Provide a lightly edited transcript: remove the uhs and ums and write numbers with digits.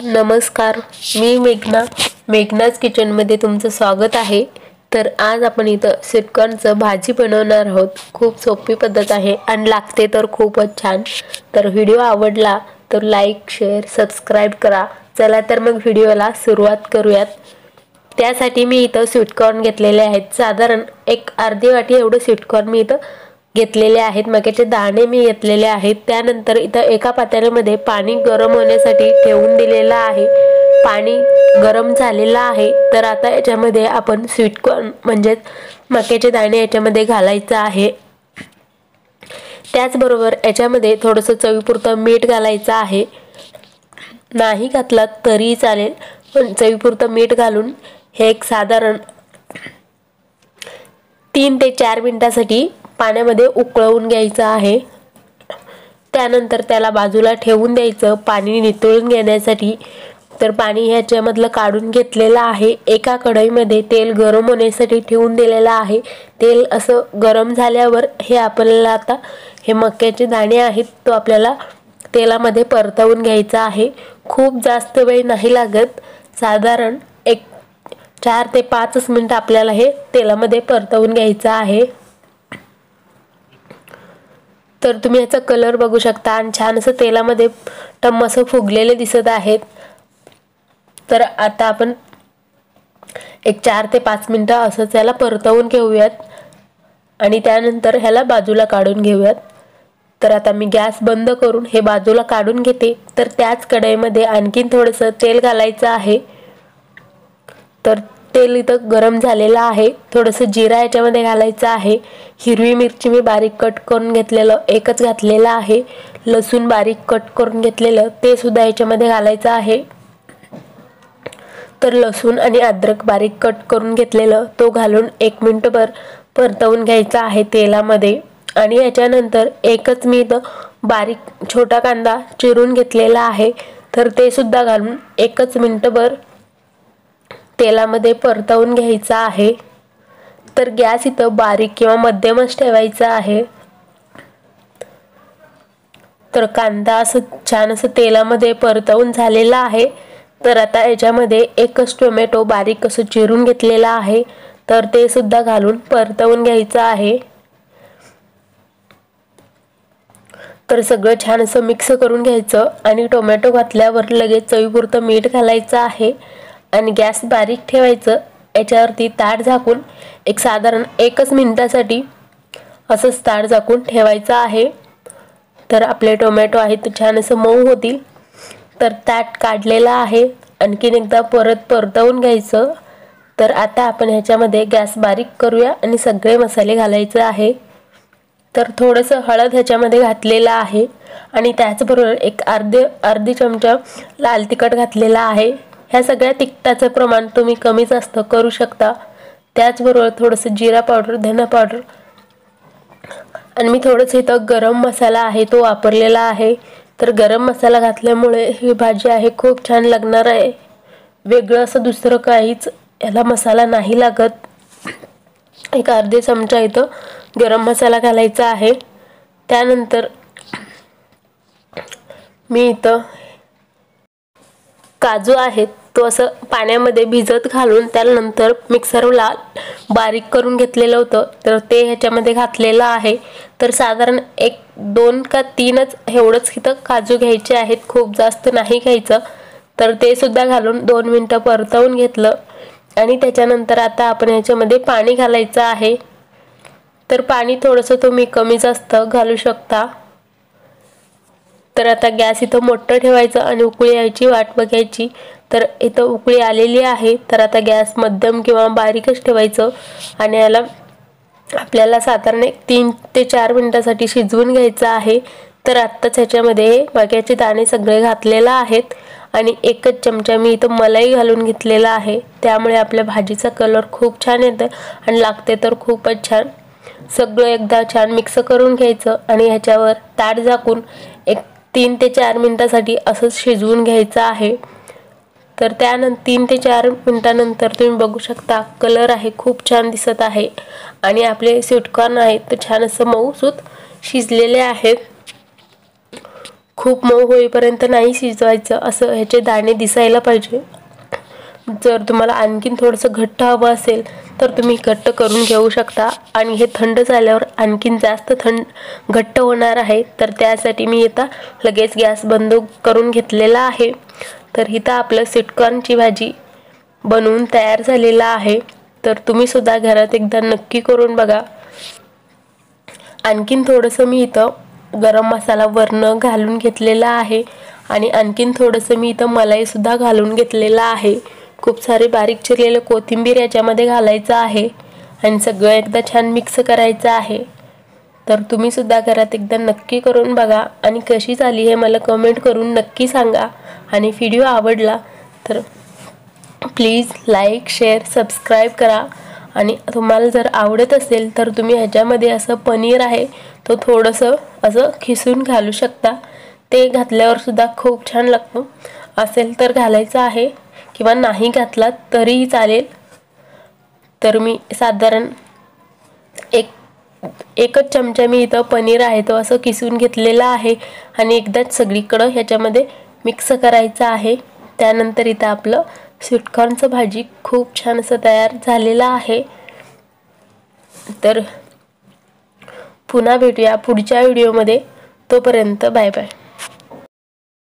नमस्कार, मी मेघनाज किचनमध्ये तुमचं स्वागत आहे। तर आज आपण इथं स्वीटकॉर्नचं भाजी बनवणार आहोत। खूप सोपी पद्धत आहे आणि लागते तर खूपच छान। तर व्हिडिओ आवडला तर लाईक, शेअर, सबस्क्राइब करा। चला तर मग व्हिडिओला सुरुवात करूयात। त्यासाठी मी इथं स्वीटकॉर्न घेतलेले आहेत। साधारण एक अर्धी वाटी एवढे स्वीटकॉर्न मी इथं घेतलेले आहेत। मक्याचे दाणे मी घेतलेले आहेत। त्यानंतर इथं एका पातेल्यामध्ये पाणी गरम होण्यासाठी ठेवून दिलेला आहे। पाणी गरम झालेला आहे। तर आता याच्यामध्ये आपण स्वीटकॉर्न म्हणजे मक्याचे दाणे याच्यामध्ये घालायचं आहे। त्याचबरोबर याच्यामध्ये थोडंसं चवीपुरतं मीठ घालायचं आहे। नाही घातलं तरी चालेल, पण चवीपुरतं मीठ घालून हे एक साधारण 3 ते 4 मिनिटांसाठी पाण्यामध्ये उकळवून घ्यायचं आहे। त्यानंतर त्याला बाजूला ठेवून द्यायचं पाणी नितळून घेण्यासाठी। तर पाणी ह्याच्यामधलं काढून घेतलेलं आहे। एका कढईमध्ये तेल गरम होण्यासाठी ठेवून दिलेलं आहे। तेल असं गरम झाल्यावर हे आपल्याला आता हे मक्याचे दाणे आहेत तो आपल्याला तेलामध्ये परतवून घ्यायचा आहे। खूप जास्त वेळ नाही लागत, साधारण एक 4 ते 5 मिनिट आपल्याला हे तेलामध्ये परतवून घ्यायचं आहे। तर तुम्ही याचा कलर बघू शकता आणि छान असं तेलामध्ये टम्म असं फुगलेले दिसत आहेत। तर आता आपण एक 4 ते 5 मिनिटं असं त्याला परतवून घेऊयात आणि त्यानंतर ह्याला बाजूला काढून घेऊयात। तर आता मी गॅस बंद करून हे बाजूला काढून घेते। तर त्याच कढईमध्ये आणखीन थोडंसं तेल घालायचं आहे। तर तेल इथं गरम झालेलं आहे। थोडंसं जिरा याच्यामध्ये घालायचं आहे। हिरवी मिरची मी बारीक कट करून घेतलेलं एकच घातलेलं आहे। लसूण बारीक कट करून घेतलेलं ते सुद्धा याच्यामध्ये घालायचं आहे। तर लसूण आणि अद्रक बारीक कट करून घेतलेलं तो घालून 1 मिनिटभर परतवून घ्यायचा आहे तेलामध्ये। आणि याच्यानंतर एकच मी इथं बारीक छोटा कांदा चिरून घेतलेला आहे। तर ते सुद्धा घालून 1 मिनिटभर तेलामध्ये परतवून घ्यायचा आहे। तर गॅस इथं बारीक किंवा मध्यमच ठेवायचा आहे। तर कांदा असं छान असं तेलामध्ये परतवून झालेला आहे। तर आता याच्यामध्ये एकच टोमॅटो बारीक असं चिरून घेतलेला आहे। तर ते सुद्धा घालून परतवून घ्यायचं आहे। तर सगळं छान असं मिक्स करून घ्यायचं आणि टोमॅटो घातल्यावर लगेच चवीपुरतं मीठ घालायचं आहे आणि गॅस बारीक ठेवायचं। याच्यावरती ताट झाकून एक साधारण 1 मिनिटासाठी असंच ताट झाकून ठेवायचं आहे। तर आपले टोमॅटो आहेत ते छान असं मऊ होतील। तर ताट काढलेलं आहे, आणखीन एकदा परत परतवून घ्यायचं। तर आता आपण ह्याच्यामध्ये गॅस बारीक करूया आणि सगळे मसाले घालायचे आहे। तर थोडंसं हळद ह्याच्यामध्ये घातलेलं आहे आणि त्याचबरोबर एक अर्धी चमचा लाल तिखट घातलेला आहे। ह्या सगळ्या तिखटाचं प्रमाण तुम्ही कमी जास्त करू शकता। त्याचबरोबर थोडंसं जिरा पावडर, धना पावडर आणि मी थोडंसं इथं गरम मसाला आहे तो वापरलेला आहे। तर गरम मसाला घातल्यामुळे ही भाजी आहे खूप छान लागणार आहे। वेगळं असं दुसरं काहीच याला मसाला नाही लागत। एक अर्धे चमचा इथं गरम मसाला घालायचा आहे। त्यानंतर मी इथं काजू आहेत तो असं पाण्यामध्ये भिजत घालून त्यानंतर मिक्सरला बारीक करून घेतलेलं होतं। तर ते ह्याच्यामध्ये घातलेलं आहे। तर साधारण 1-2 का 3च एवढंच इथं काजू घ्यायचे आहेत, खूप जास्त नाही घ्यायचं। तर ते सुद्धा घालून 2 मिनिटं परतवून घेतलं आणि त्याच्यानंतर आता आपण ह्याच्यामध्ये पाणी घालायचं आहे। तर पाणी थोडंसं तुम्ही कमी जास्त घालू शकता। तर आता गॅस इथं मोठं ठेवायचं आणि उकळी यायची वाट बघायची। तर इथं उकळी आलेली आहे। तर आता गॅस मध्यम किंवा बारीकच ठेवायचं आणि याला आपल्याला साधारण 3 ते 4 मिनिटांसाठी शिजवून घ्यायचं आहे। तर आत्ताच ह्याच्यामध्ये मक्याचे दाणे सगळे घातलेले आहेत आणि 1च चमचा मी इथं मलाई घालून घेतलेला आहे। त्यामुळे आपल्या भाजीचा कलर खूप छान येतो आणि लागते तर खूपच छान। सगळं एकदा छान मिक्स करून घ्यायचं आणि ह्याच्यावर ताट झाकून 3 ते 4 मिनिटांसाठी असंच शिजवून घ्यायचं आहे। तर त्यानंतर 3 ते 4 मिनिटांनंतर तुम्ही बघू शकता कलर आहे खूप छान दिसत आहे आणि आपले स्वीटकॉर्न आहेत ते छान असं मऊसूत शिजलेले आहेत। खूप मऊ होईपर्यंत नाही शिजवायचं, असं ह्याचे दाणे दिसायला पाहिजे. जर तुम्हाला आणखीन थोडंसं घट्ट हवं असेल तर तुम्ही घट्ट करून घेऊ शकता आणि हे थंड झाल्यावर आणखीन जास्त घट्ट होणार आहे. तर त्यासाठी मी आता लगेच गॅस बंद करून घेतलेला आहे. तर इथं आपलं स्वीटकॉर्नची भाजी बनवून तयार झालेला आहे. तर तुम्ही सुद्धा घरात एकदा नक्की करून बघा. आणखीन थोडंसं मी इथं गरम मसाला वरनं घालून घेतलेला आहे आणि आणखीन थोडंसं मी इथं मलाईसुद्धा घालून घेतलेला आहे. खूप सारे बारीक चिरलेलं कोथिंबीर याच्यामध्ये घालायचं आहे आणि सगळं एकदा छान मिक्स करायचं आहे. तर तुम्ही सुद्धा घरात एकदा नक्की करून बघा आणि कशी झाली हे मला कमेंट करून नक्की सांगा. आणि व्हिडिओ आवडला तर प्लीज लाईक, शेअर, सबस्क्राईब करा. आणि तुम्हाला जर आवडत असेल तर तुम्ही ह्याच्यामध्ये असं पनीर आहे तो थोडंसं असं खिसून घालू शकता. ते घातल्यावर सुद्धा खूप छान लागतं. असेल तर घालायचं आहे किंवा नाही घातलात तरीही चालेल. तर मी साधारण एकच चमचा मी इथं पनीर आहे तो असं किसून घेतलेला आहे आणि एकदाच सगळीकडं ह्याच्यामध्ये मिक्स करायचं आहे. त्यानंतर इथं आपलं स्वीटकॉर्नचं भाजी खूप छान असं तयार झालेलं आहे. तर पुन्हा भेटूया पुढच्या व्हिडिओमध्ये. तोपर्यंत बाय बाय.